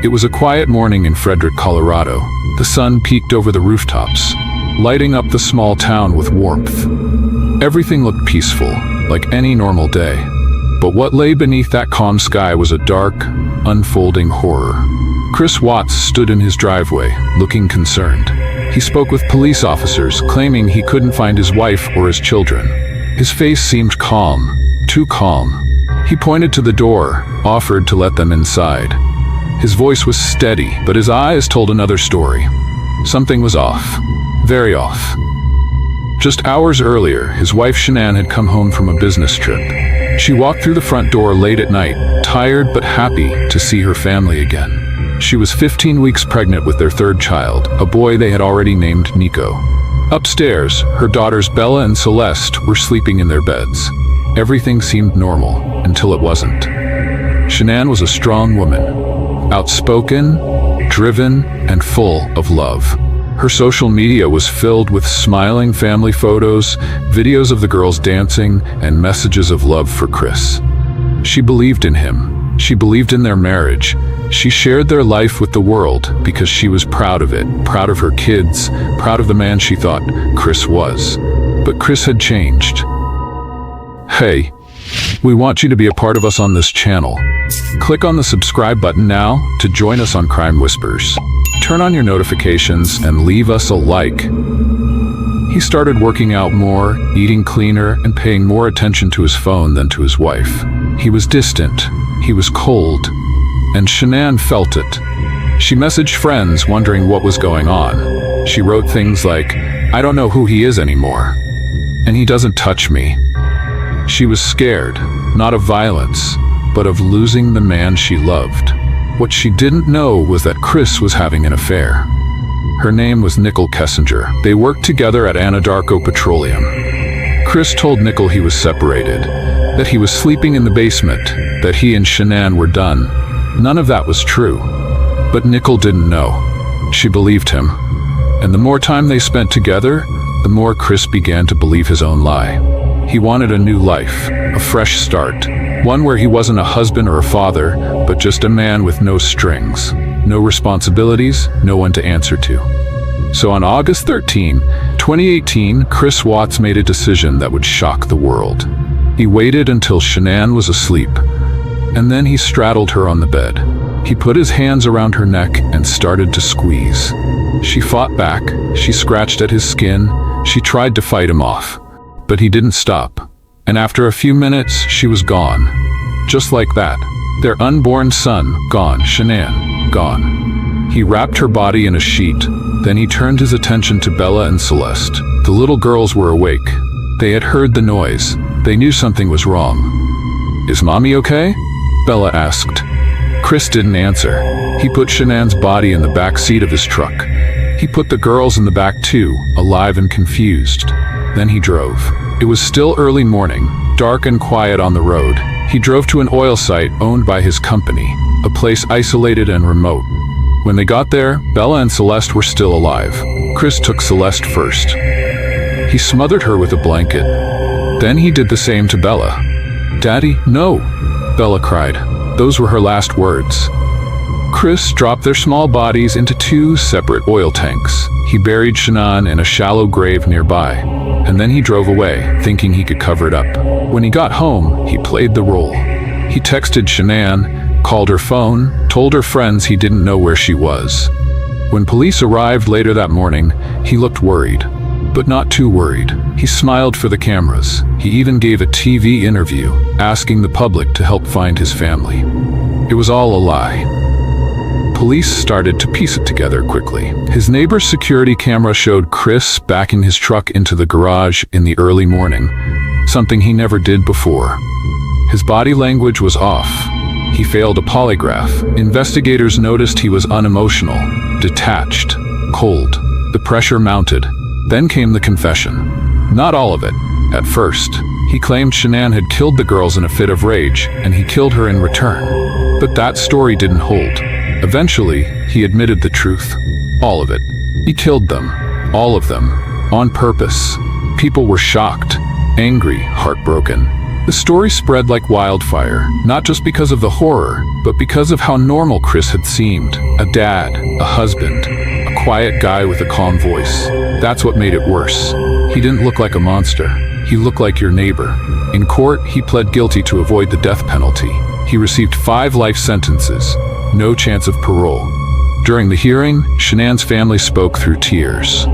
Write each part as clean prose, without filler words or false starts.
It was a quiet morning in Frederick, Colorado. The sun peeked over the rooftops, lighting up the small town with warmth. Everything looked peaceful, like any normal day. But what lay beneath that calm sky was a dark, unfolding horror. Chris Watts stood in his driveway, looking concerned. He spoke with police officers, claiming he couldn't find his wife or his children. His face seemed calm, too calm. He pointed to the door, offered to let them inside. His voice was steady, but his eyes told another story. Something was off, very off. Just hours earlier, his wife Shanann had come home from a business trip. She walked through the front door late at night, tired but happy to see her family again. She was 15 weeks pregnant with their third child, a boy they had already named Nico. Upstairs, her daughters Bella and Celeste were sleeping in their beds. Everything seemed normal, until it wasn't. Shanann was a strong woman, outspoken, driven, and full of love. Her social media was filled with smiling family photos, videos of the girls dancing, and messages of love for Chris. She believed in him. She believed in their marriage. She shared their life with the world because she was proud of it, proud of her kids, proud of the man she thought Chris was. But Chris had changed. Hey, we want you to be a part of us on this channel. Click on the subscribe button now to join us on Crime Whispers. Turn on your notifications and leave us a like. He started working out more, eating cleaner, and paying more attention to his phone than to his wife. He was distant, he was cold, and Shanann felt it. She messaged friends wondering what was going on. She wrote things like, "I don't know who he is anymore, and he doesn't touch me." She was scared, not of violence, but of losing the man she loved. What she didn't know was that Chris was having an affair. Her name was Nicole Kessinger. They worked together at Anadarko Petroleum. Chris told Nicole he was separated, that he was sleeping in the basement, that he and Shanann were done. None of that was true. But Nicole didn't know. She believed him. And the more time they spent together, the more Chris began to believe his own lie. He wanted a new life, a fresh start, one where he wasn't a husband or a father, but just a man with no strings, no responsibilities, no one to answer to. So on August 13, 2018, Chris Watts made a decision that would shock the world. He waited until Shanann was asleep, and then he straddled her on the bed. He put his hands around her neck and started to squeeze. She fought back, she scratched at his skin, she tried to fight him off. But he didn't stop. And after a few minutes, she was gone. Just like that. Their unborn son, gone. Shanann, gone. He wrapped her body in a sheet. Then he turned his attention to Bella and Celeste. The little girls were awake. They had heard the noise. They knew something was wrong. "Is Mommy okay?" Bella asked. Chris didn't answer. He put Shanann's body in the back seat of his truck. He put the girls in the back too, alive and confused. Then he drove. It was still early morning, dark and quiet on the road. He drove to an oil site owned by his company, a place isolated and remote. When they got there, Bella and Celeste were still alive. Chris took Celeste first. He smothered her with a blanket. Then he did the same to Bella. "Daddy, no!" Bella cried. Those were her last words. Chris dropped their small bodies into 2 separate oil tanks. He buried Shanann in a shallow grave nearby, and then he drove away, thinking he could cover it up. When he got home, he played the role. He texted Shanann, called her phone, told her friends he didn't know where she was. When police arrived later that morning, he looked worried, but not too worried. He smiled for the cameras. He even gave a TV interview, asking the public to help find his family. It was all a lie. Police started to piece it together quickly. His neighbor's security camera showed Chris backing his truck into the garage in the early morning, something he never did before. His body language was off. He failed a polygraph. Investigators noticed he was unemotional, detached, cold. The pressure mounted. Then came the confession. Not all of it. At first, he claimed Shanann had killed the girls in a fit of rage, and he killed her in return. But that story didn't hold. Eventually, he admitted the truth. All of it. He killed them. All of them. On purpose. People were shocked, angry, heartbroken. The story spread like wildfire, not just because of the horror, but because of how normal Chris had seemed. A dad, a husband, a quiet guy with a calm voice. That's what made it worse. He didn't look like a monster. He looked like your neighbor. In court, he pled guilty to avoid the death penalty. He received 5 life sentences, no chance of parole. During the hearing, Shanann's family spoke through tears.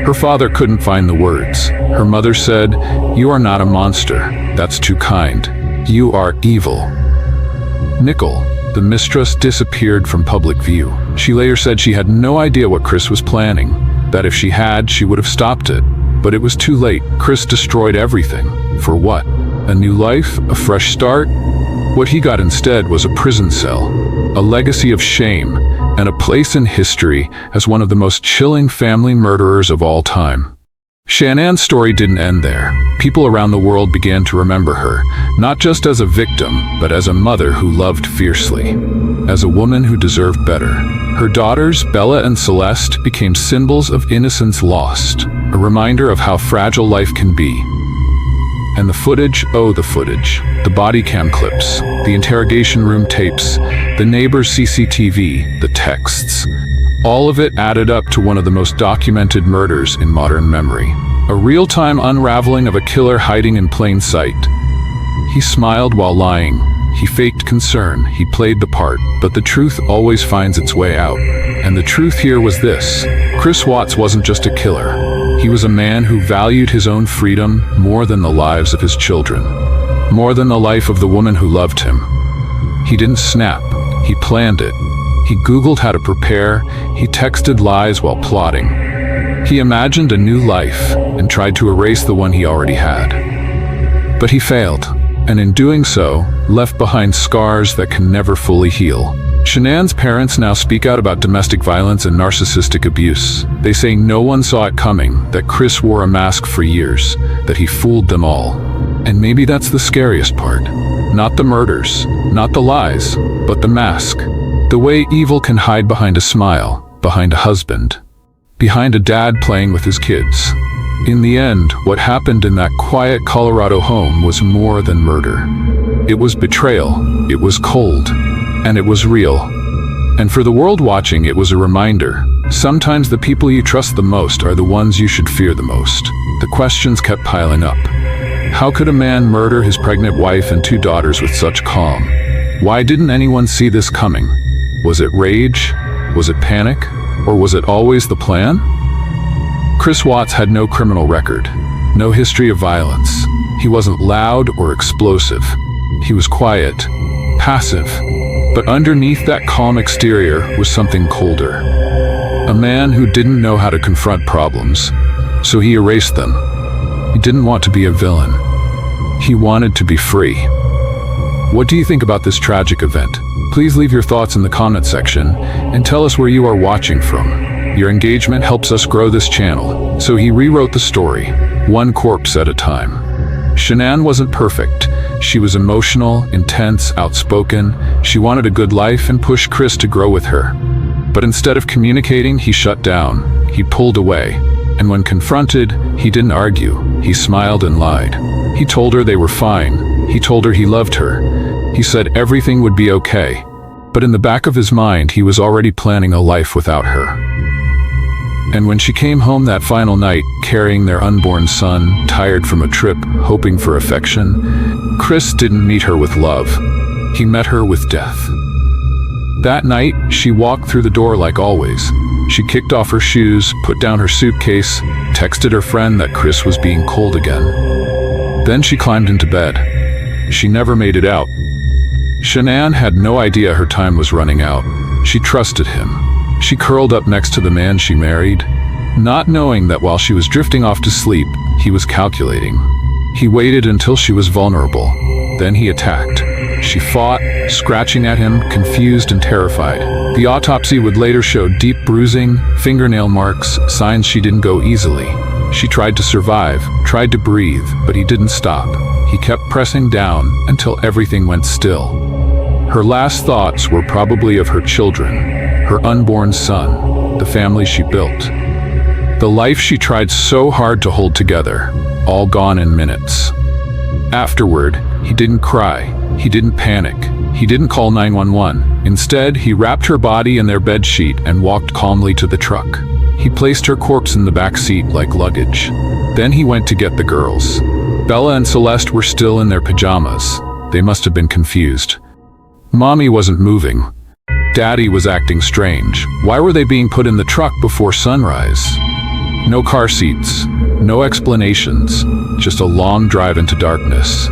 Her father couldn't find the words. Her mother said, "You are not a monster. That's too kind. You are evil." Nicole, the mistress, disappeared from public view. She later said she had no idea what Chris was planning, that if she had, she would have stopped it. But it was too late. Chris destroyed everything. For what? A new life? A fresh start? What he got instead was a prison cell, a legacy of shame, and a place in history as one of the most chilling family murderers of all time. Shannann's story didn't end there. People around the world began to remember her, not just as a victim, but as a mother who loved fiercely, as a woman who deserved better. Her daughters, Bella and Celeste, became symbols of innocence lost, a reminder of how fragile life can be. And the footage, oh the footage, the body cam clips, the interrogation room tapes, the neighbor's CCTV, the texts. All of it added up to one of the most documented murders in modern memory. A real-time unraveling of a killer hiding in plain sight. He smiled while lying. He faked concern. He played the part. But the truth always finds its way out. And the truth here was this. Chris Watts wasn't just a killer. He was a man who valued his own freedom more than the lives of his children. More than the life of the woman who loved him. He didn't snap. He planned it. He Googled how to prepare. He texted lies while plotting. He imagined a new life and tried to erase the one he already had. But he failed, and in doing so, left behind scars that can never fully heal. Shanann's parents now speak out about domestic violence and narcissistic abuse. They say no one saw it coming, that Chris wore a mask for years, that he fooled them all. And maybe that's the scariest part. Not the murders, not the lies, but the mask. The way evil can hide behind a smile, behind a husband, behind a dad playing with his kids. In the end, what happened in that quiet Colorado home was more than murder. It was betrayal, it was cold, and it was real. And for the world watching, it was a reminder. Sometimes the people you trust the most are the ones you should fear the most. The questions kept piling up. How could a man murder his pregnant wife and 2 daughters with such calm? Why didn't anyone see this coming? Was it rage? Was it panic? Or was it always the plan? Chris Watts had no criminal record, no history of violence. He wasn't loud or explosive. He was quiet, passive. But underneath that calm exterior was something colder. A man who didn't know how to confront problems, so he erased them. He didn't want to be a villain. He wanted to be free. What do you think about this tragic event? Please leave your thoughts in the comment section and tell us where you are watching from. Your engagement helps us grow this channel. So he rewrote the story, one corpse at a time. Shanann wasn't perfect. She was emotional, intense, outspoken. She wanted a good life and pushed Chris to grow with her. But instead of communicating, he shut down. He pulled away. And when confronted, he didn't argue. He smiled and lied. He told her they were fine. He told her he loved her. He said everything would be okay. But in the back of his mind, he was already planning a life without her. And when she came home that final night, carrying their unborn son, tired from a trip, hoping for affection, Chris didn't meet her with love. He met her with death. That night, she walked through the door like always. She kicked off her shoes, put down her suitcase, texted her friend that Chris was being cold again. Then she climbed into bed. She never made it out. Shanann had no idea her time was running out. She trusted him. She curled up next to the man she married, not knowing that while she was drifting off to sleep, he was calculating. He waited until she was vulnerable. Then he attacked. She fought, scratching at him, confused and terrified. The autopsy would later show deep bruising, fingernail marks, signs she didn't go easily. She tried to survive, tried to breathe, but he didn't stop. He kept pressing down until everything went still. Her last thoughts were probably of her children, her unborn son, the family she built. The life she tried so hard to hold together, all gone in minutes. Afterward, He didn't cry. He didn't panic. He didn't call 911. Instead, he wrapped her body in their bed sheet and walked calmly to the truck. He placed her corpse in the back seat like luggage. Then he went to get the girls. Bella and Celeste were still in their pajamas. They must have been confused. Mommy wasn't moving. Daddy was acting strange. Why were they being put in the truck before sunrise? No car seats, no explanations, just a long drive into darkness.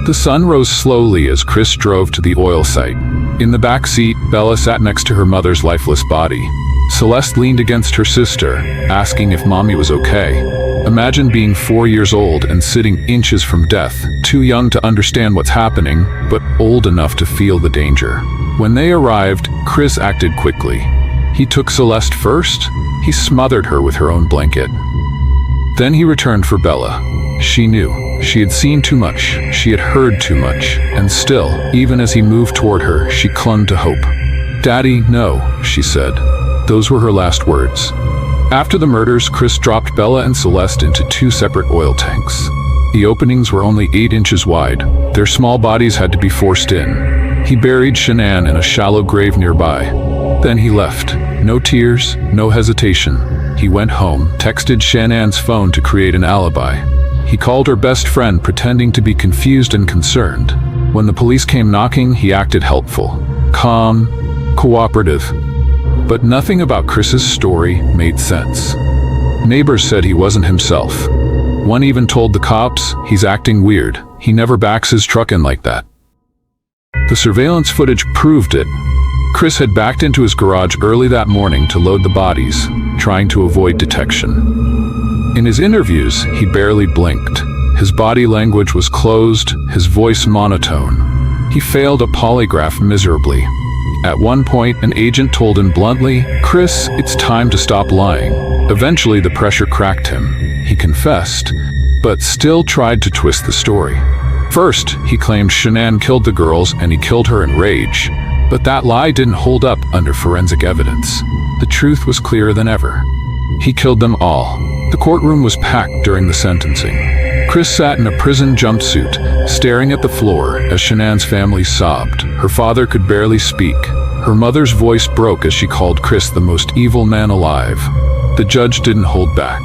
The sun rose slowly as Chris drove to the oil site. In the back seat, Bella sat next to her mother's lifeless body. Celeste leaned against her sister, asking if Mommy was okay. Imagine being 4 years old and sitting inches from death, too young to understand what's happening, but old enough to feel the danger. When they arrived, Chris acted quickly. He took Celeste first. He smothered her with her own blanket. Then he returned for Bella. She knew. She had seen too much. She had heard too much. And still, even as he moved toward her, she clung to hope. "Daddy, no," she said. Those were her last words. After the murders, Chris dropped Bella and Celeste into 2 separate oil tanks. The openings were only 8 inches wide. Their small bodies had to be forced in. He buried Shanann in a shallow grave nearby. Then he left. No tears, no hesitation. He went home, texted Shanann's phone to create an alibi. He called her best friend, pretending to be confused and concerned. When the police came knocking, he acted helpful, calm, cooperative. But nothing about Chris's story made sense. Neighbors said he wasn't himself. One even told the cops, "He's acting weird. He never backs his truck in like that." The surveillance footage proved it. Chris had backed into his garage early that morning to load the bodies, trying to avoid detection. In his interviews, he barely blinked. His body language was closed, his voice monotone. He failed a polygraph miserably. At one point, an agent told him bluntly, "Chris, it's time to stop lying." Eventually, the pressure cracked him. He confessed, but still tried to twist the story. First, he claimed Shanann killed the girls and he killed her in rage. But that lie didn't hold up under forensic evidence. The truth was clearer than ever. He killed them all. The courtroom was packed during the sentencing. Chris sat in a prison jumpsuit, staring at the floor as Shanann's family sobbed. Her father could barely speak. Her mother's voice broke as she called Chris the most evil man alive. The judge didn't hold back.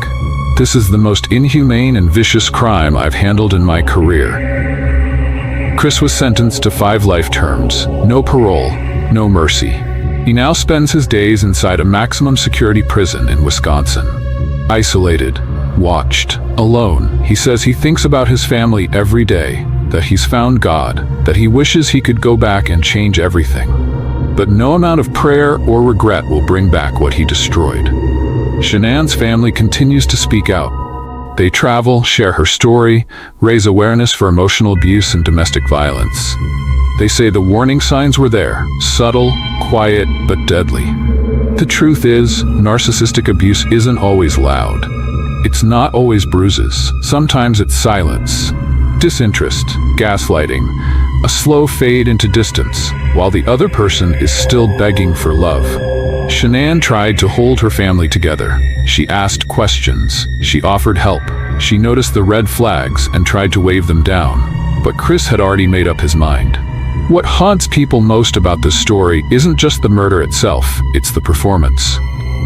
"This is the most inhumane and vicious crime I've handled in my career." Chris was sentenced to 5 life terms, no parole, no mercy. He now spends his days inside a maximum security prison in Wisconsin. Isolated, watched, alone. He says he thinks about his family every day, that he's found God, that he wishes he could go back and change everything. But no amount of prayer or regret will bring back what he destroyed. Shanann's family continues to speak out. They travel, share her story, raise awareness for emotional abuse and domestic violence. They say the warning signs were there, subtle, quiet, but deadly. The truth is, narcissistic abuse isn't always loud. It's not always bruises. Sometimes it's silence, disinterest, gaslighting, a slow fade into distance, while the other person is still begging for love. Shanann tried to hold her family together. She asked questions. She offered help. She noticed the red flags and tried to wave them down. But Chris had already made up his mind. What haunts people most about this story isn't just the murder itself, it's the performance.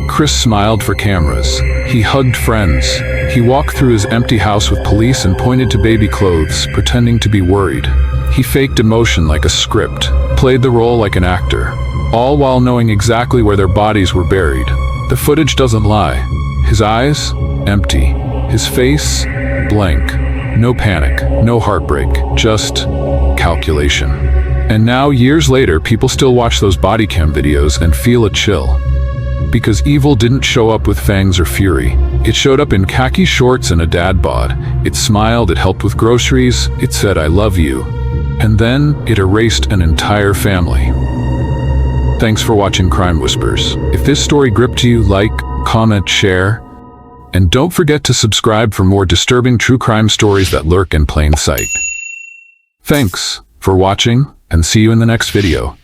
Chris smiled for cameras. He hugged friends. He walked through his empty house with police and pointed to baby clothes, pretending to be worried. He faked emotion like a script, played the role like an actor, all while knowing exactly where their bodies were buried. The footage doesn't lie. His eyes? Empty. His face? Blank. No panic, no heartbreak, just calculation. And now, years later, people still watch those body cam videos and feel a chill. Because evil didn't show up with fangs or fury. It showed up in khaki shorts and a dad bod. It smiled, it helped with groceries, it said, "I love you." And then it erased an entire family. Thanks for watching Crime Whispers. If this story gripped you, like, comment, share, and don't forget to subscribe for more disturbing true crime stories that lurk in plain sight. Thanks for watching, and see you in the next video.